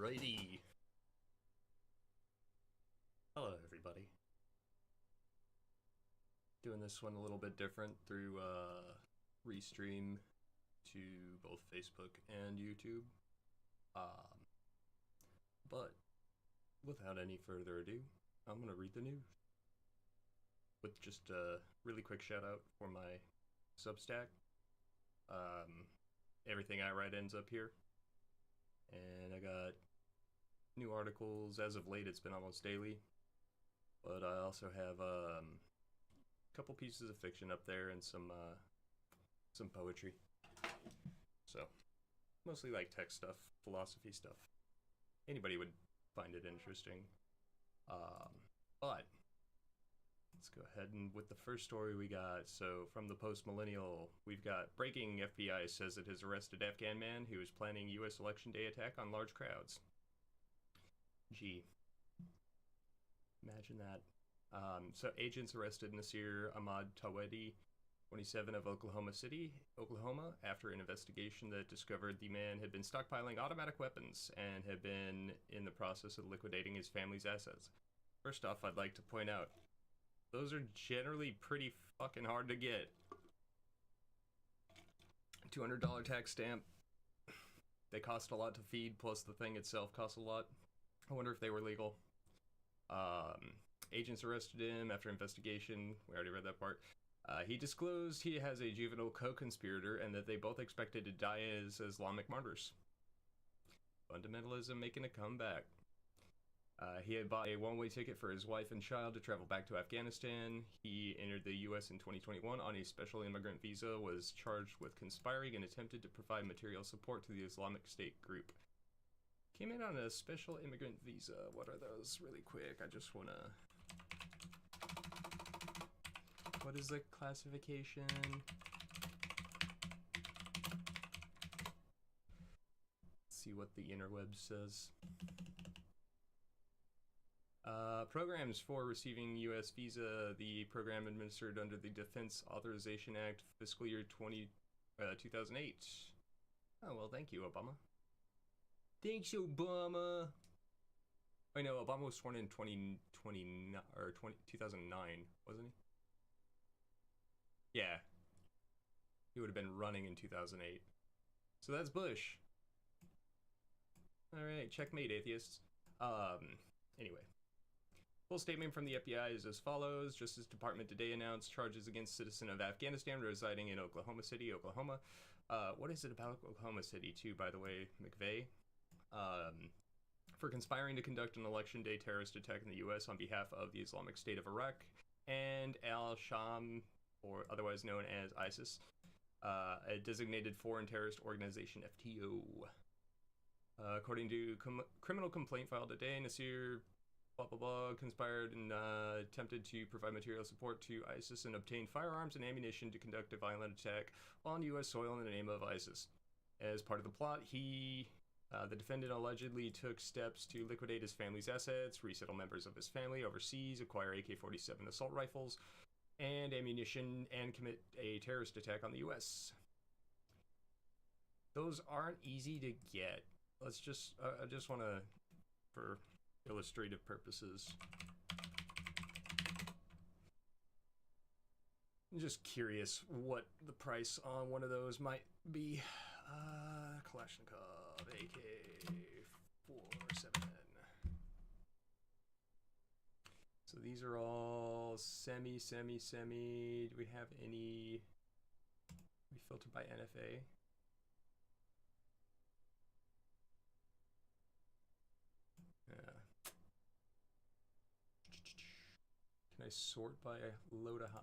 Alrighty. Hello, everybody. Doing this one a little bit different through restream to both Facebook and YouTube. But without any further ado, I'm gonna read the news with just a really quick shout out for my Substack. Everything I write ends up here, and I got new articles. As of late, it's been almost daily, but I also have a couple pieces of fiction up there and some poetry. So mostly like text stuff, philosophy stuff. Anybody would find it interesting. But let's go ahead and with the first story we got. So from the Post-Millennial, we've got breaking: FBI says it has arrested Afghan man who was planning U.S. election day attack on large crowds. Gee, imagine that. So agents arrested Nasir Ahmad Tawedi, 27, of Oklahoma City, Oklahoma, after an investigation that discovered the man had been stockpiling automatic weapons and had been in the process of liquidating his family's assets. First off, I'd like to point out, those are generally pretty fucking hard to get. $200 tax stamp. They cost a lot to feed, plus the thing itself costs a lot. I wonder if they were legal. Agents arrested him after investigation. We already read that part. He disclosed he has a juvenile co-conspirator and that they both expected to die as Islamic martyrs. Fundamentalism making a comeback. He had bought a one-way ticket for his wife and child to travel back to Afghanistan. He entered the U.S. in 2021 on a special immigrant visa, was charged with conspiring and attempted to provide material support to the Islamic State group. Came in on a special immigrant visa. What are those? Really quick, I just want to... What is the classification? Let's see what the interweb says. Programs for receiving U.S. visa. The program administered under the Defense Authorization Act, fiscal year 2008. Oh, well, thank you, Obama. Thanks, Obama. Wait, no, Obama was sworn in 2009, wasn't he? Yeah. He would have been running in 2008. So that's Bush. Alright, checkmate, atheists. Anyway. Full statement from the FBI is as follows. Justice Department today announced charges against citizen of Afghanistan residing in Oklahoma City, Oklahoma. What is it about Oklahoma City, too, by the way, McVeigh? For conspiring to conduct an election day terrorist attack in the U.S. on behalf of the Islamic State of Iraq and Al-Sham, or otherwise known as ISIS, a designated foreign terrorist organization, FTO. According to criminal complaint filed today, Nasir blah blah blah conspired and attempted to provide material support to ISIS and obtain firearms and ammunition to conduct a violent attack on U.S. soil in the name of ISIS. As part of the plot, the defendant allegedly took steps to liquidate his family's assets, resettle members of his family overseas, acquire AK-47 assault rifles and ammunition, and commit a terrorist attack on the U.S. Those aren't easy to get. Let's just, I just want to, for illustrative purposes, I'm just curious what the price on one of those might be. Kalashnikov AK-47. So these are all semi. Do we have any? We filtered by NFA. Yeah. Can I sort by low to high?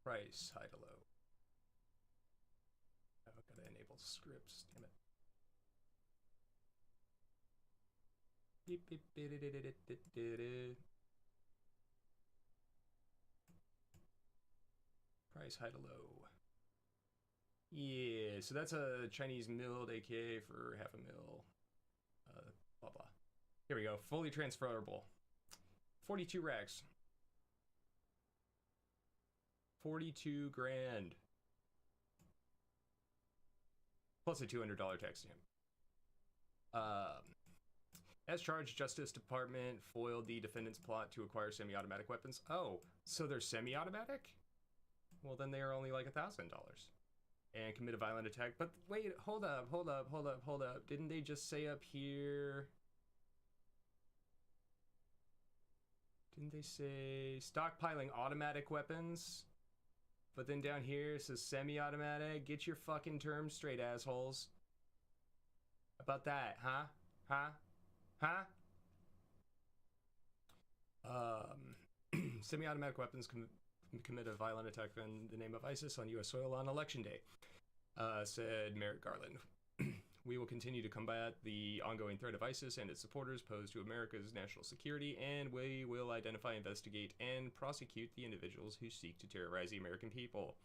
Price, high to low. Oh, gotta enable scripts, damn it. Beep, beep, price, high to low. Yeah, so that's a Chinese milled AK for half a mil. Blah, blah. Here we go, fully transferable. 42 racks. 42 grand. plus a $200 tax stamp. As charged, Justice Department foiled the defendant's plot to acquire semi-automatic weapons. Oh, so they're semi-automatic? Well, then they are only like $1,000. And commit a violent attack. But wait, hold up. Didn't they just say up here? Didn't they say stockpiling automatic weapons? But then down here it says semi-automatic. Get your fucking terms straight, assholes. About that, huh? Semi-automatic weapons commit a violent attack in the name of ISIS on U.S. soil on Election Day, said Merrick Garland. We will continue to combat the ongoing threat of ISIS and its supporters posed to America's national security, and we will identify, investigate, and prosecute the individuals who seek to terrorize the American people.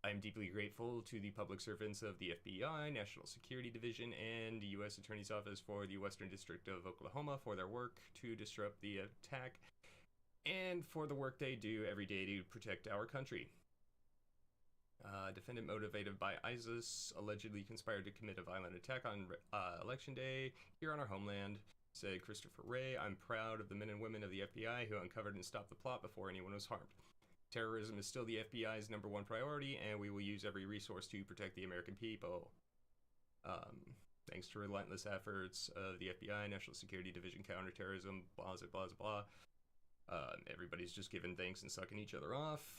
I am deeply grateful to the public servants of the FBI, National Security Division, and the U.S. Attorney's Office for the Western District of Oklahoma for their work to disrupt the attack and for the work they do every day to protect our country. Defendant motivated by ISIS allegedly conspired to commit a violent attack on Election Day here on our homeland, said Christopher Wray. I'm proud of the men and women of the FBI who uncovered and stopped the plot before anyone was harmed. Terrorism is still the FBI's #1 priority, and we will use every resource to protect the American people. Thanks to relentless efforts of the FBI, National Security Division, counterterrorism, blah, blah, blah, blah. Everybody's just giving thanks and sucking each other off.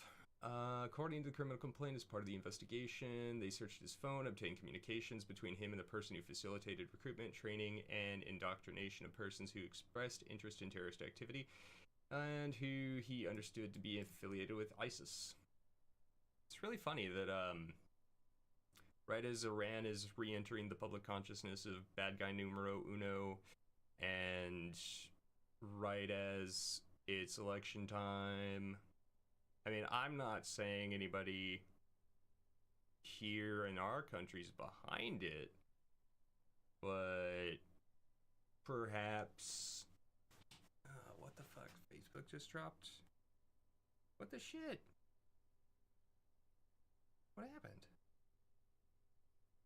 According to the criminal complaint, as part of the investigation, they searched his phone, obtained communications between him and the person who facilitated recruitment, training, and indoctrination of persons who expressed interest in terrorist activity, and who he understood to be affiliated with ISIS. It's really funny that, right as Iran is re-entering the public consciousness of bad guy numero uno, and right as it's election time, I mean, I'm not saying anybody here in our country's behind it, but perhaps... what the fuck? Facebook just dropped? What the shit? What happened?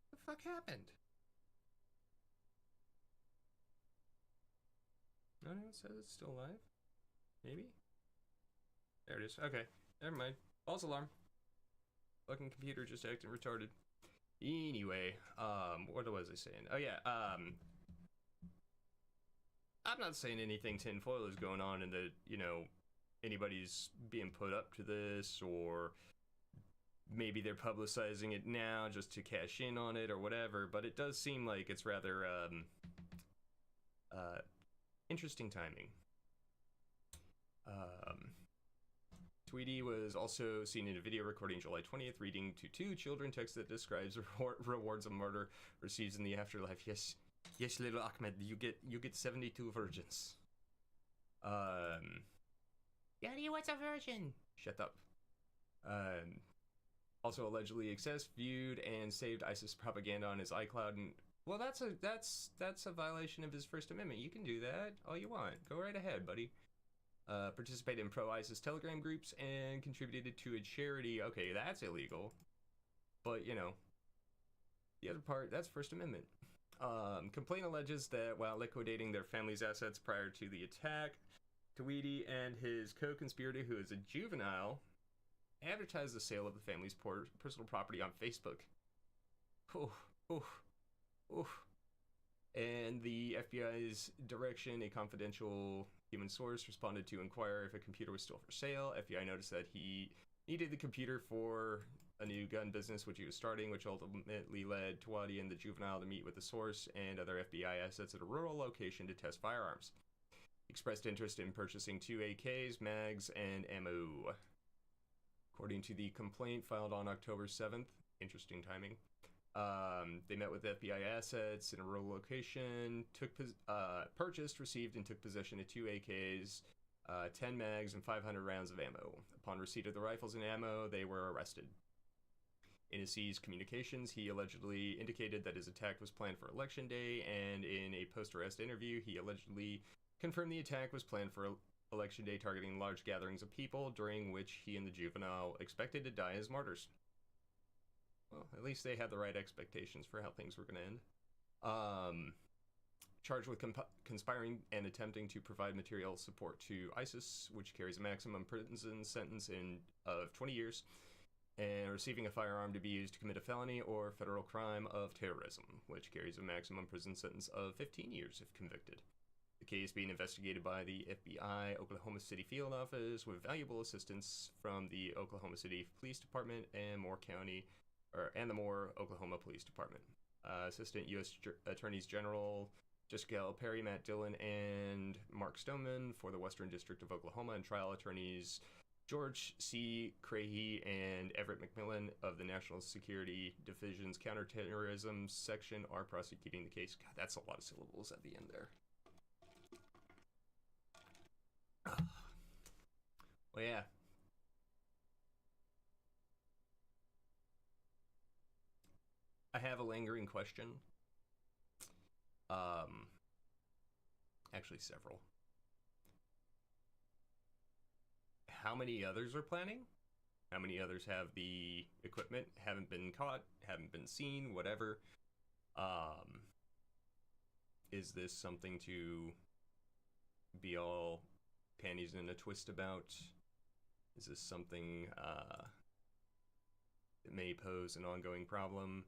What the fuck happened? No, it says it's still live. Maybe? There it is. Okay. Never mind. False alarm. Fucking computer just acting retarded. Anyway, what was I saying? Oh yeah, I'm not saying anything tinfoil is going on and that, you know, anybody's being put up to this, or maybe they're publicizing it now just to cash in on it or whatever, but it does seem like it's rather, interesting timing. Tweety was also seen in a video recording July 20th, reading to 2 children text that describes rewards of murder receives in the afterlife. Yes, little Ahmed, you get 72 virgins. Daddy, what's a virgin? Shut up. Also allegedly accessed, viewed, and saved ISIS propaganda on his iCloud, and well, that's a violation of his First Amendment. You can do that all you want. Go right ahead, buddy. Participated in pro-ISIS Telegram groups and contributed to a charity. Okay, that's illegal. But, you know, the other part, that's First Amendment. Complaint alleges that while liquidating their family's assets prior to the attack, Tweety and his co-conspirator, who is a juvenile, advertised the sale of the family's personal property on Facebook. And the FBI's direction, a confidential human source responded to inquire if a computer was still for sale. FBI noticed that he needed the computer for a new gun business which he was starting, which ultimately led Tawadi and the juvenile to meet with the source and other FBI assets at a rural location to test firearms. He expressed interest in purchasing 2 AKs, mags, and ammo. According to the complaint filed on October 7th, interesting timing, they met with FBI assets in a rural location, purchased, received, and took possession of 2 AKs, 10 mags, and 500 rounds of ammo. Upon receipt of the rifles and ammo, they were arrested. In his seized communications, he allegedly indicated that his attack was planned for Election Day, and in a post-arrest interview, he allegedly confirmed the attack was planned for Election Day, targeting large gatherings of people, during which he and the juvenile expected to die as martyrs. Well, at least they had the right expectations for how things were going to end. Charged with conspiring and attempting to provide material support to ISIS, which carries a maximum prison sentence of 20 years, and receiving a firearm to be used to commit a felony or federal crime of terrorism, which carries a maximum prison sentence of 15 years if convicted. The case being investigated by the FBI Oklahoma City Field Office with valuable assistance from the Oklahoma City Police Department and the Moore, Oklahoma Police Department. Assistant U.S. Attorneys General Jessica L. Perry, Matt Dillon, and Mark Stoneman for the Western District of Oklahoma, and trial attorneys George C. Crahy and Everett McMillan of the National Security Division's Counterterrorism Section are prosecuting the case. God, that's a lot of syllables at the end there. Well, yeah. I have a lingering question. Actually, several. How many others are planning? How many others have the equipment, haven't been caught, haven't been seen, whatever? Is this something to be all panties in a twist about? Is this something that may pose an ongoing problem?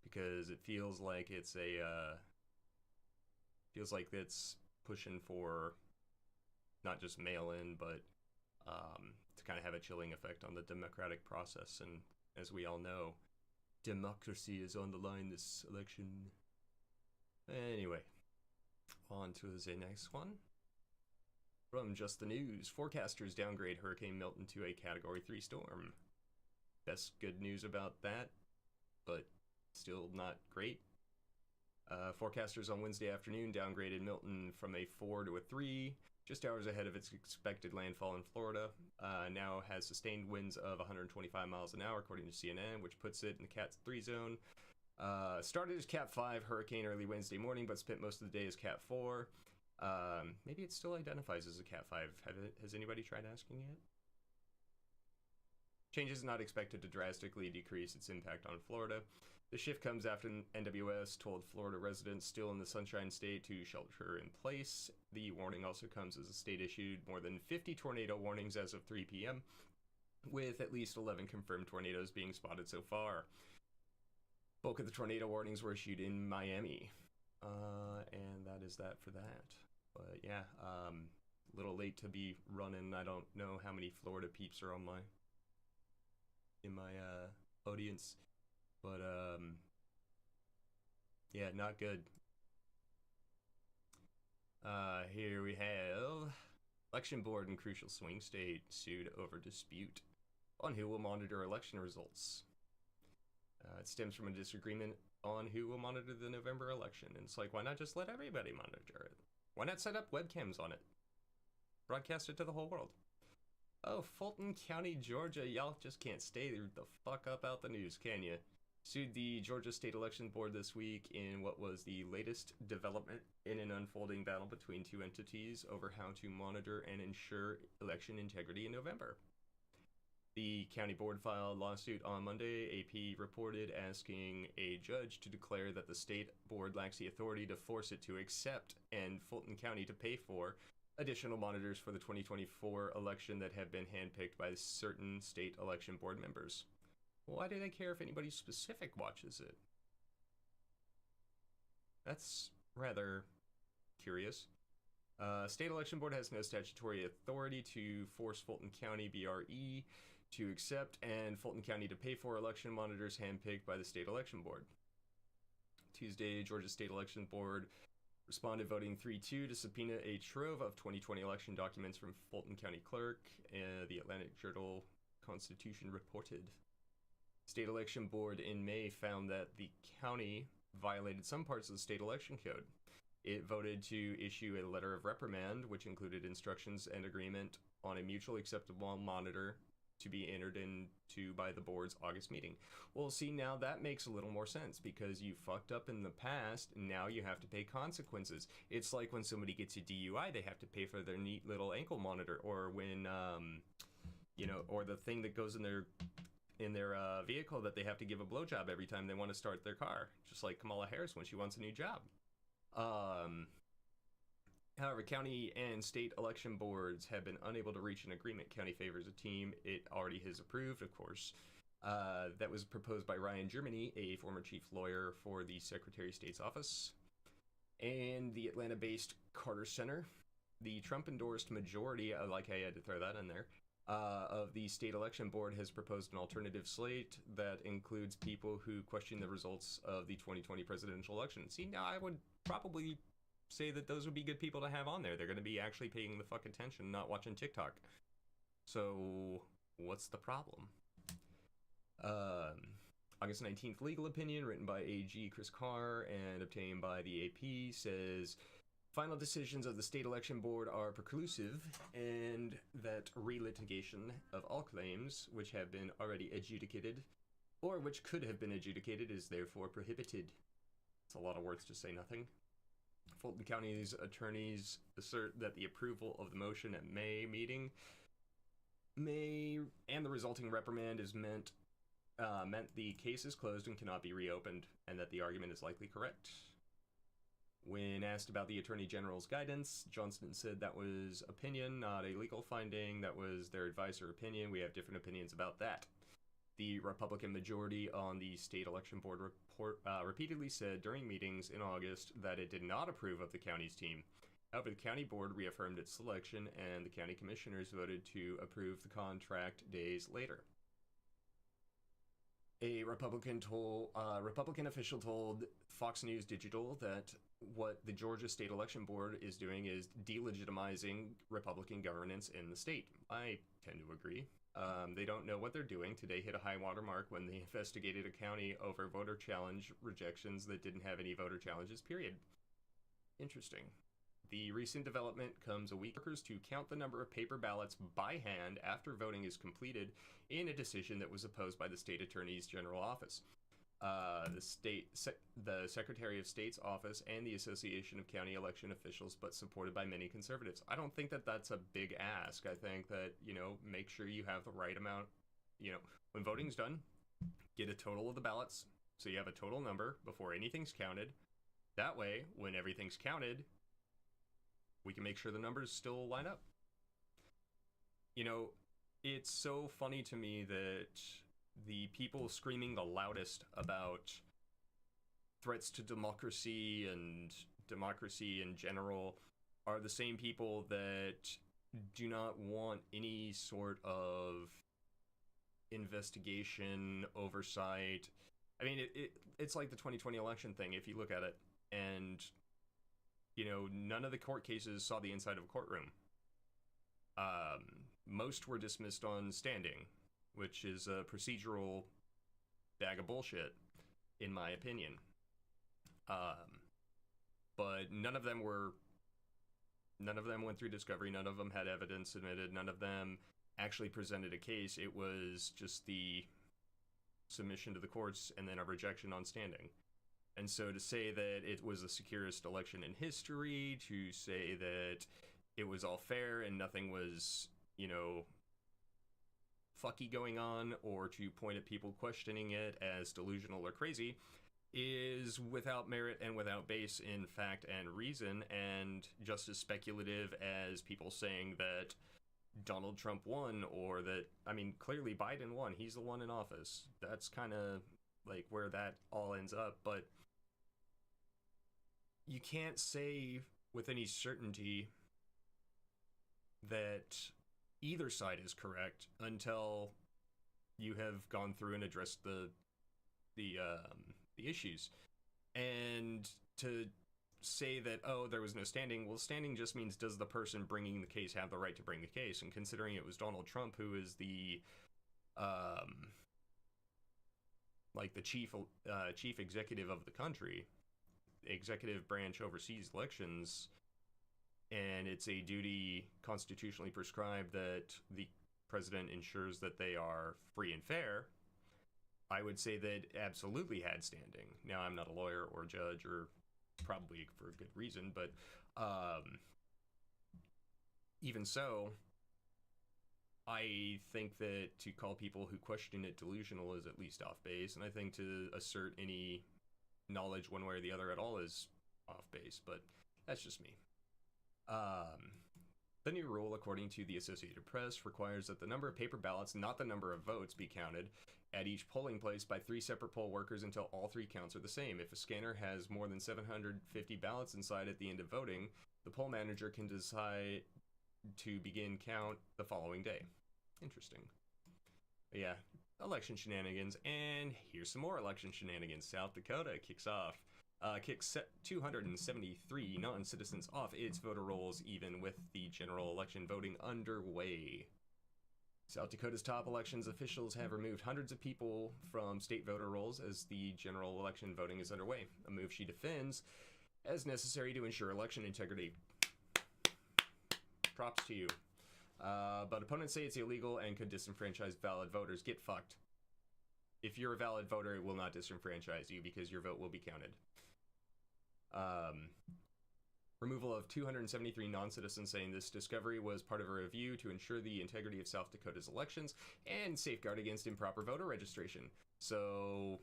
Because it feels like it's pushing for not just mail-in, but to kind of have a chilling effect on the democratic process. And as we all know, democracy is on the line this election. Anyway, on to the next one. From Just the News, forecasters downgrade Hurricane Milton to a Category 3 storm. Best good news about that, but still not great. Forecasters on Wednesday afternoon downgraded Milton from a 4 to a 3, just hours ahead of its expected landfall in Florida. Now has sustained winds of 125 miles an hour, according to CNN, which puts it in the Cat 3 zone. Started as Cat 5 hurricane early Wednesday morning, but spent most of the day as Cat 4. Maybe it still identifies as a Cat 5. Has anybody tried asking yet? Change is not expected to drastically decrease its impact on Florida. The shift comes after NWS told Florida residents still in the Sunshine State to shelter in place. The warning also comes as the state issued more than 50 tornado warnings as of 3 p.m., with at least 11 confirmed tornadoes being spotted so far. Bulk of the tornado warnings were issued in Miami. And that is that for that. But yeah, a little late to be running. I don't know how many Florida peeps are in my audience. But, yeah, not good. Here we have election board in crucial swing state sued over dispute on who will monitor election results. It stems from a disagreement on who will monitor the November election. And it's like, why not just let everybody monitor it? Why not set up webcams on it? Broadcast it to the whole world. Oh, Fulton County, Georgia. Y'all just can't stay the fuck up out the news, can you? Sued the Georgia State Election Board this week in what was the latest development in an unfolding battle between two entities over how to monitor and ensure election integrity in November. The county board filed a lawsuit on Monday, AP reported, asking a judge to declare that the state board lacks the authority to force it to accept and Fulton County to pay for additional monitors for the 2024 election that have been handpicked by certain state election board members. Why do they care if anybody specific watches it? That's rather curious. State Election Board has no statutory authority to force Fulton County BRE to accept and Fulton County to pay for election monitors handpicked by the State Election Board. Tuesday, Georgia State Election Board responded voting 3-2 to subpoena a trove of 2020 election documents from Fulton County Clerk, the Atlantic Journal-Constitution reported. State Election Board in May found that the county violated some parts of the state election code. It voted to issue a letter of reprimand, which included instructions and agreement on a mutually acceptable monitor to be entered into by the board's August meeting. Well, see, now that makes a little more sense because you fucked up in the past, now you have to pay consequences. It's like when somebody gets a DUI, they have to pay for their neat little ankle monitor, or when, or the thing that goes in their in their vehicle that they have to give a blowjob every time they want to start their car, just like Kamala Harris when she wants a new job. However, county and state election boards have been unable to reach an agreement. County favors a team it already has approved, of course. That was proposed by Ryan Germany, a former chief lawyer for the Secretary of State's office, and the Atlanta-based Carter Center. The Trump-endorsed majority, like I had to throw that in there, of the state election board has proposed an alternative slate that includes people who question the results of the 2020 presidential election. See, now I would probably say that those would be good people to have on there. They're going to be actually paying the fuck attention, not watching TikTok. So, what's the problem? August 19th legal opinion written by AG Chris Carr and obtained by the AP says final decisions of the state election board are preclusive and that relitigation of all claims which have been already adjudicated or which could have been adjudicated is therefore prohibited. It's a lot of words to say nothing. Fulton County's attorneys assert that the approval of the motion at May meeting and the resulting reprimand is meant the case is closed and cannot be reopened, and that the argument is likely correct. When asked about the Attorney General's guidance, Johnston said that was opinion, not a legal finding. That was their advice or opinion. We have different opinions about that. The Republican majority on the state election board repeatedly said during meetings in August that it did not approve of the county's team. However, the county board reaffirmed its selection, and the county commissioners voted to approve the contract days later. A Republican official told Fox News Digital that what the Georgia State Election Board is doing is delegitimizing Republican governance in the state. I tend to agree. They don't know what they're doing. Today hit a high water mark when they investigated a county over voter challenge rejections that didn't have any voter challenges, period. Interesting. The recent development comes a week to count the number of paper ballots by hand after voting is completed in a decision that was opposed by the state attorney's general office. The Secretary of State's office and the Association of County Election Officials, but supported by many conservatives. I don't think that that's a big ask. I think that, make sure you have the right amount, when voting's done, get a total of the ballots, so you have a total number before anything's counted. That way, when everything's counted, we can make sure the numbers still line up. It's so funny to me that the people screaming the loudest about threats to democracy and democracy in general are the same people that do not want any sort of investigation, oversight. I mean, it's like the 2020 election thing, if you look at it, and none of the court cases saw the inside of a courtroom. Most were dismissed on standing, which is a procedural bag of bullshit, in my opinion. But none of them went through discovery. None of them had evidence submitted. None of them actually presented a case. It was just the submission to the courts and then a rejection on standing. And so to say that it was the securest election in history, to say that it was all fair and nothing was, fucky going on, or to point at people questioning it as delusional or crazy, is without merit and without base in fact and reason, and just as speculative as people saying that Donald Trump won, or that, clearly Biden won. He's the one in office. That's kind of like where that all ends up, but you can't say with any certainty that either side is correct until you have gone through and addressed the issues. And to say that, there was no standing, well, standing just means, does the person bringing the case have the right to bring the case? And considering it was Donald Trump who is the the chief executive of the country, executive branch oversees elections, and it's a duty constitutionally prescribed that the president ensures that they are free and fair, I would say that absolutely had standing. Now, I'm not a lawyer or a judge, or probably for a good reason, but even so, I think that to call people who question it delusional is at least off base, and I think to assert any knowledge one way or the other at all is off base, but that's just me. The new rule, according to the Associated Press, requires that the number of paper ballots, not the number of votes, be counted at each polling place by 3 separate poll workers until all 3 counts are the same. If a scanner has more than 750 ballots inside at the end of voting, the poll manager can decide to begin count the following day. Interesting. But yeah, election shenanigans, and here's some more election shenanigans. South Dakota kicks 273 non-citizens off its voter rolls, even with the general election voting underway. South Dakota's top elections officials have removed hundreds of people from state voter rolls as the general election voting is underway, a move she defends as necessary to ensure election integrity. Props to you. But opponents say it's illegal and could disenfranchise valid voters. Get fucked. If you're a valid voter, it will not disenfranchise you because your vote will be counted. Removal of 273 non-citizens, saying this discovery was part of a review to ensure the integrity of South Dakota's elections and safeguard against improper voter registration. So,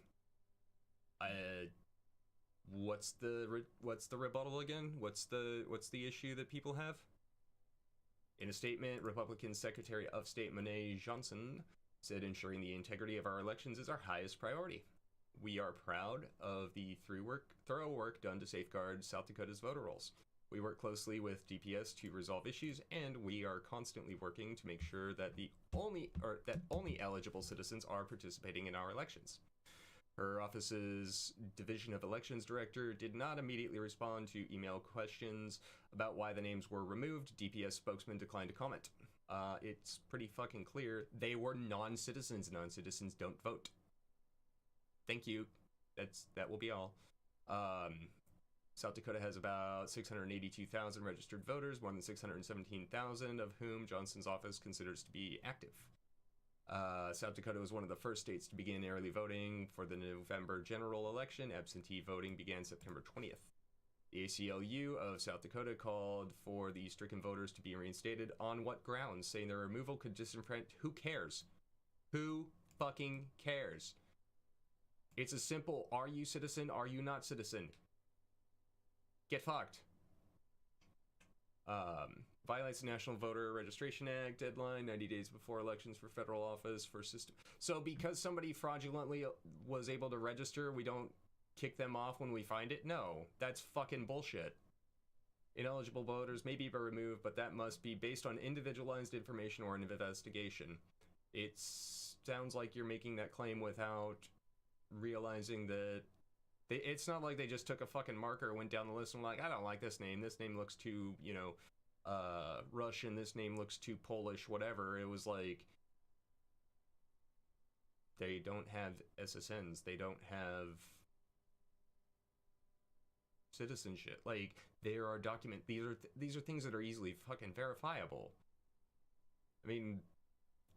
what's the rebuttal again? What's the issue that people have? In a statement, Republican Secretary of State Monet Johnson said ensuring the integrity of our elections is our highest priority. We are proud of the thorough work done to safeguard South Dakota's voter rolls. We work closely with DPS to resolve issues, and we are constantly working to make sure that only eligible citizens are participating in our elections. Her office's Division of Elections Director did not immediately respond to email questions about why the names were removed. DPS spokesman declined to comment. It's pretty fucking clear they were non-citizens. Non-citizens don't vote. Thank you. That will be all. South Dakota has about 682,000 registered voters, more than 617,000 of whom Johnson's office considers to be active. South Dakota was one of the first states to begin early voting for the November general election. Absentee voting began September 20th. The ACLU of South Dakota called for the stricken voters to be reinstated. On what grounds? Saying their removal could disenfranchise. Who cares? Who fucking cares? It's a simple, are you citizen, are you not citizen? Get fucked. Violates the National Voter Registration Act deadline, 90 days before elections for federal office for system. So because somebody fraudulently was able to register, we don't kick them off when we find it? No, that's fucking bullshit. Ineligible voters may be removed, but that must be based on individualized information or an investigation. It sounds like you're making that claim without realizing that it's not like they just took a fucking marker, went down the list and like, I don't like this name looks too, Russian, this name looks too Polish, whatever. It was like, they don't have SSNs, they don't have citizenship. Like, there are these are things that are easily fucking verifiable. I mean,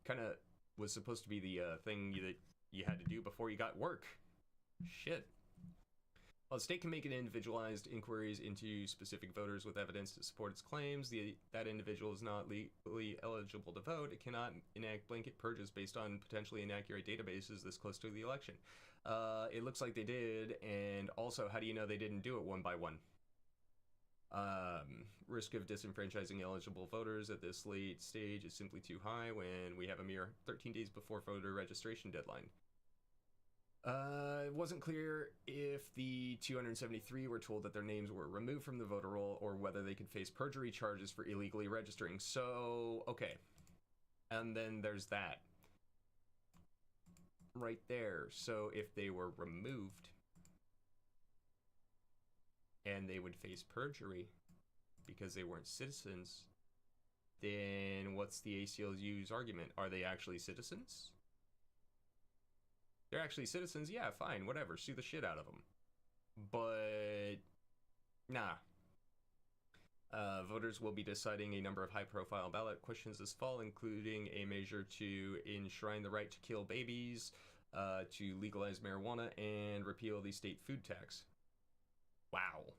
kind of was supposed to be the thing that you had to do before you got work. Shit. While the state can make individualized inquiries into specific voters with evidence to support its claims, that individual is not legally eligible to vote. It cannot enact blanket purges based on potentially inaccurate databases this close to the election. It looks like they did, and also, how do you know they didn't do it one by one? Risk of disenfranchising eligible voters at this late stage is simply too high when we have a mere 13 days before voter registration deadline. It wasn't clear if the 273 were told that their names were removed from the voter roll or whether they could face perjury charges for illegally registering. So, okay. And then there's that. Right there. So if they were removed and they would face perjury because they weren't citizens, then what's the ACLU's argument? Are they actually citizens? They're actually citizens, yeah, fine, whatever, sue the shit out of them. But, nah. Voters will be deciding a number of high-profile ballot questions this fall, including a measure to enshrine the right to kill babies, to legalize marijuana, and repeal the state food tax. Wow.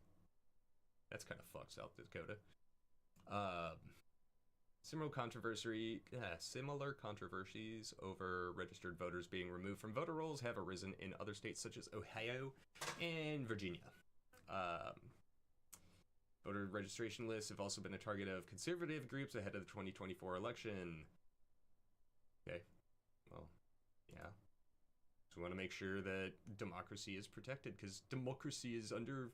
That's kind of fucked, South Dakota. Similar controversies over registered voters being removed from voter rolls have arisen in other states such as Ohio and Virginia. Voter registration lists have also been a target of conservative groups ahead of the 2024 election. Okay, well, yeah. So we want to make sure that democracy is protected, because democracy is under...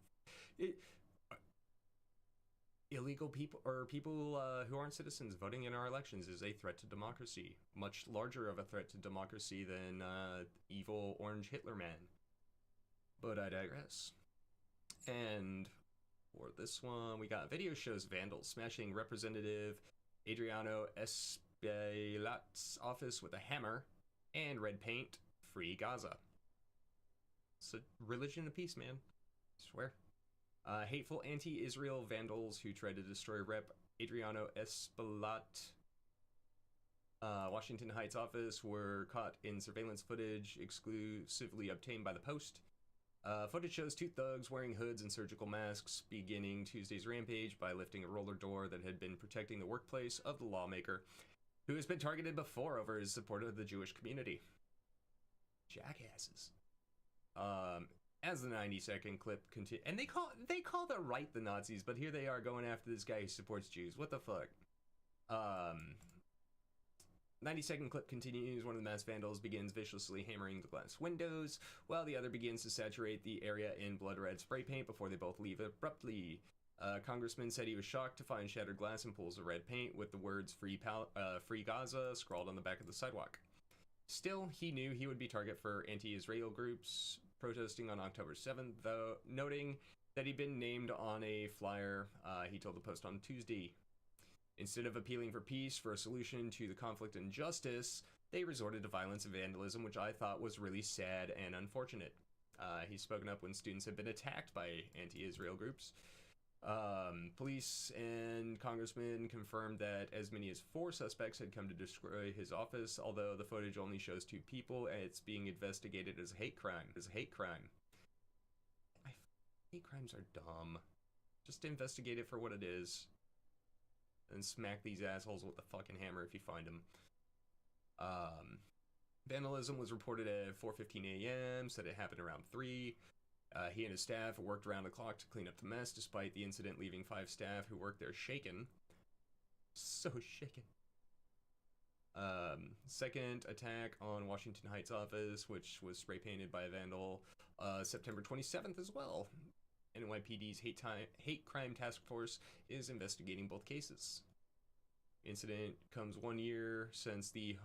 illegal people, or people who aren't citizens voting in our elections, is a threat to democracy. Much larger of a threat to democracy than evil orange Hitler man. But I digress. And for this one, we got video shows vandals smashing Representative Adriano Espaillat's office with a hammer and red paint. Free Gaza. It's a religion of peace, man. I swear. Hateful anti-Israel vandals who tried to destroy Rep. Adriano Espaillat Washington Heights office were caught in surveillance footage exclusively obtained by the Post. Footage shows two thugs wearing hoods and surgical masks beginning Tuesday's rampage by lifting a roller door that had been protecting the workplace of the lawmaker, who has been targeted before over his support of the Jewish community. Jackasses. As the 90-second clip continues, and they call the right the Nazis, but here they are going after this guy who supports Jews. What the fuck? 90-second clip continues. One of the masked vandals begins viciously hammering the glass windows, while the other begins to saturate the area in blood red spray paint before they both leave abruptly. Congressman said he was shocked to find shattered glass and pools of red paint with the words Free Gaza scrawled on the back of the sidewalk. Still, he knew he would be target for anti-Israel groups protesting on October 7th, though, noting that he'd been named on a flyer. He told the Post on Tuesday. Instead of appealing for peace for a solution to the conflict and justice, they resorted to violence and vandalism, which I thought was really sad and unfortunate. He's spoken up when students have been attacked by anti-Israel groups. Police and congressmen confirmed that as many as 4 suspects had come to destroy his office, although the footage only shows 2 people, and it's being investigated as a hate crime. Hate crimes are dumb. Just investigate it for what it is, and smack these assholes with a fucking hammer if you find them. Vandalism was reported at 4:15 a.m., said it happened around 3. He and his staff worked around the clock to clean up the mess, despite the incident leaving 5 staff who worked there shaken. So shaken. Second attack on Washington Heights office, which was spray painted by a vandal, September 27th as well. NYPD's hate crime task force is investigating both cases. Incident comes 1 year since the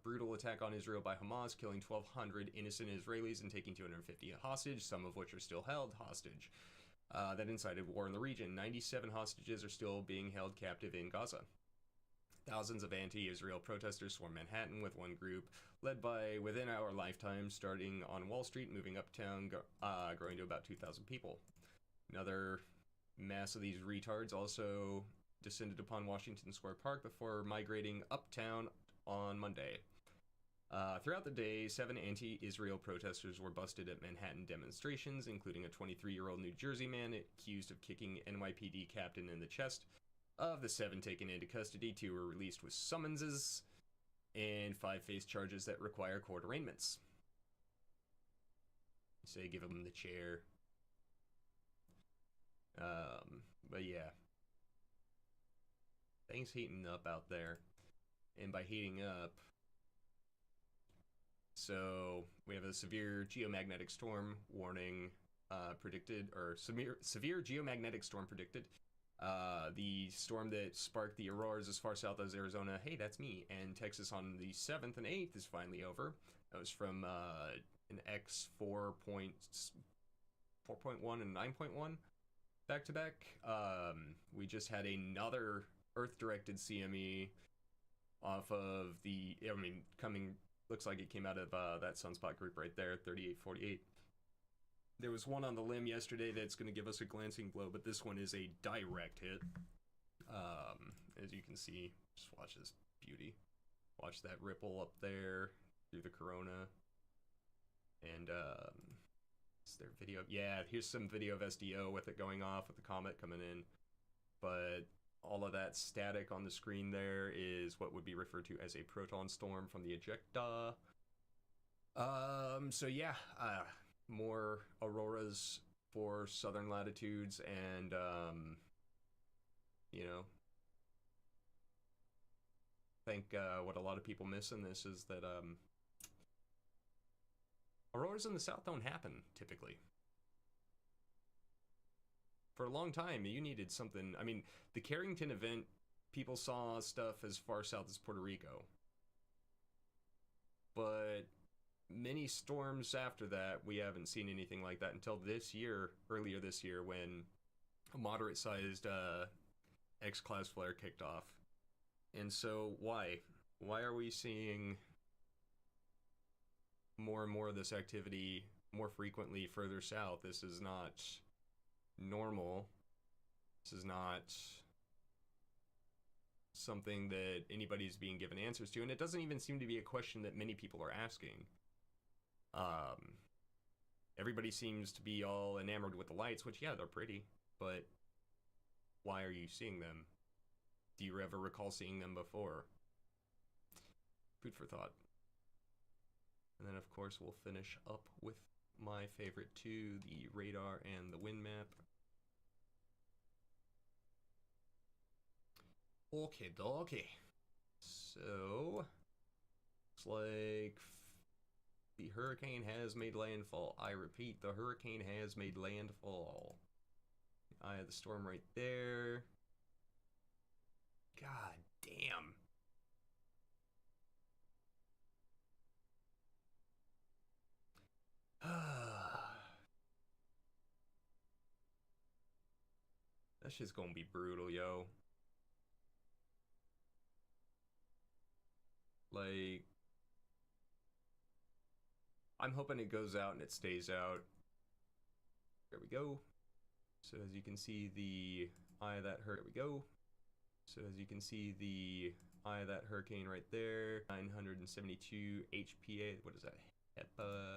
brutal attack on Israel by Hamas, killing 1,200 innocent Israelis and taking 250 hostage, some of which are still held hostage. That incited war in the region. 97 hostages are still being held captive in Gaza. Thousands of anti-Israel protesters swarmed Manhattan, with one group led by Within Our Lifetime, starting on Wall Street, moving uptown, growing to about 2,000 people. Another mass of these retards also descended upon Washington Square Park before migrating uptown on Monday. Throughout the day, 7 anti-Israel protesters were busted at Manhattan demonstrations, including a 23-year-old New Jersey man accused of kicking NYPD captain in the chest. Of the 7 taken into custody, 2 were released with summonses, and 5 face charges that require court arraignments. Say, give them the chair. But yeah. Things heating up out there. And by heating up, so we have a severe geomagnetic storm warning predicted, or severe geomagnetic storm predicted. The storm that sparked the auroras as far south as Arizona, hey, that's me, and Texas on the 7th and 8th is finally over. That was from an X 4.1 and 9.1 back to back. We just had another Earth-directed CME off of the, looks like it came out of that sunspot group right there, 3848. There was one on the limb yesterday that's going to give us a glancing blow, but this one is a direct hit. As you can see, just watch this beauty. Watch that ripple up there through the corona. And is there video? Yeah, here's some video of SDO with it going off, with the comet coming in. But all of that static on the screen there is what would be referred to as a proton storm from the ejecta. So yeah, more auroras for southern latitudes, and you know, I think what a lot of people miss in this is that auroras in the south don't happen typically. For a long time, you needed something. I mean, the Carrington event, people saw stuff as far south as Puerto Rico, but many storms after that, we haven't seen anything like that until this year, earlier this year, when a moderate-sized X-class flare kicked off. And so, why? Why are we seeing more and more of this activity more frequently further south? This is not normal. This is not something that anybody's being given answers to, and it doesn't even seem to be a question that many people are asking. Everybody seems to be all enamored with the lights, which, yeah, they're pretty, but why are you seeing them? Do you ever recall seeing them before? Food for thought. And then, of course, we'll finish up with my favorite two, the radar and the wind map. Okay, dokie. So, looks like the hurricane has made landfall. I repeat, the hurricane has made landfall. Eye of the storm right there. God damn. That shit's gonna be brutal, yo. Like, I'm hoping it goes out and it stays out. There we go. So as you can see, the eye of that hurricane. There we go. So as you can see, the eye of that hurricane right there. 972 HPA. What is that? HEPA.